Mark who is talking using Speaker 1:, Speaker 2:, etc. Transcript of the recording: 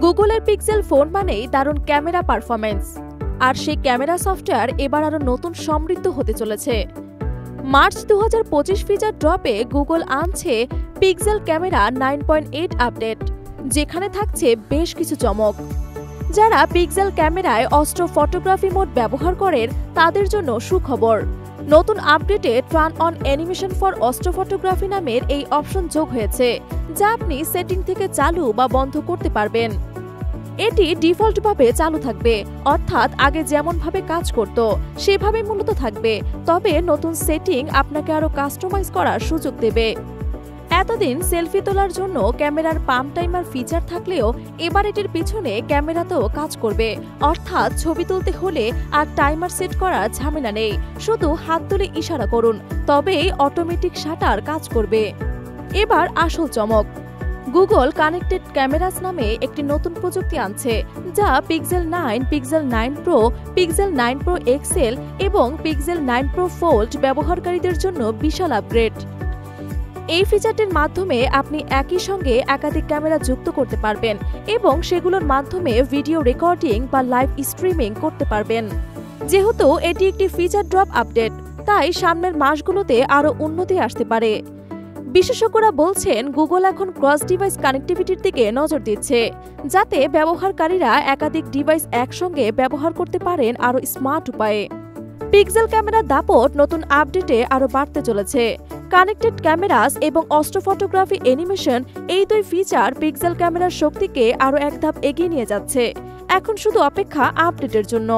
Speaker 1: গুগলের pixel phone মানেই দারুণ ক্যামেরা পারফরম্যান্স, আর সেই ক্যামেরা সফটওয়্যার এবার আরও নতুন সমৃদ্ধ হতে চলেছে। মার্চ 2025 ফিচার ড্রপে গুগল আনছে পিক্সেল ক্যামেরা 9.8 আপডেট, যেখানে থাকছে বেশ কিছু চমক। যারা পিক্সেল ক্যামেরায় অস্ট্রো ফটোগ্রাফি মোড ব্যবহার করেন তাদের জন্য সুখবর। নতুন আপডেটে turn on animation for Austro photography নামের এই অপশন যোগ হয়েছে, যা আপনি সেটিং থেকে চালু বা বন্ধ করতে পারবেন। এটি ডিফল্টভাবে চালু থাকবে, অর্থাৎ আগে যেমনভাবে কাজ করত সেভাবেই মূলত থাকবে, তবে নতুন সেটিং আপনাকে আরও কাস্টমাইজ করার সুযোগ দেবে। এতদিন সেলফি তোলার জন্য ক্যামেরার পাম্প টাইমার ফিচার থাকলেও এবার এটির পিছনে ক্যামেরাতেও কাজ করবে, অর্থাৎ ছবি তুলতে হলে আর টাইমার সেট করার ঝামেলা নেই, শুধু হাত তুলে ইশারা করুন, তবেই অটোমেটিক শাটার কাজ করবে। এবার আসল চমক, গুগল কানেক্টেড ক্যামেরাস নামে একটি নতুন প্রযুক্তি আনছে, যা Pixel 9, Pixel 9 Pro, Pixel 9 Pro XL এবং পিক্সেল 9 প্রো ফোল্ড ব্যবহারকারীদের জন্য বিশাল আপগ্রেড। এই ফিচারটির মাধ্যমে আপনি একই সঙ্গে একাধিক ক্যামেরা যুক্ত করতে পারবেন এবং সেগুলোর মাধ্যমে ভিডিও রেকর্ডিং বা লাইভ স্ট্রিমিং করতে পারবেন। যেহেতু এটি একটি ফিচার ড্রপ আপডেট, তাই সামনের মাসগুলোতে আরও উন্নতি আসতে পারে। বিশেষজ্ঞরা বলছেন গুগল এখন ক্রস ডিভাইস কানেক্টিভিটির দিকে নজর দিচ্ছে, যাতে ব্যবহারকারীরা একাধিক ডিভাইস একসঙ্গে ব্যবহার করতে পারেন আরও স্মার্ট উপায়ে। পিক্সেল ক্যামেরার দাপট নতুন আপডেটে আরও বাড়তে চলেছে। কানেক্টেড ক্যামেরাস এবং অস্ট্রো ফটোগ্রাফি অ্যানিমেশন, এই দুই ফিচার পিক্সেল ক্যামেরার শক্তিকে আরও এক ধাপ এগিয়ে নিয়ে যাচ্ছে। এখন শুধু অপেক্ষা আপডেটের জন্য।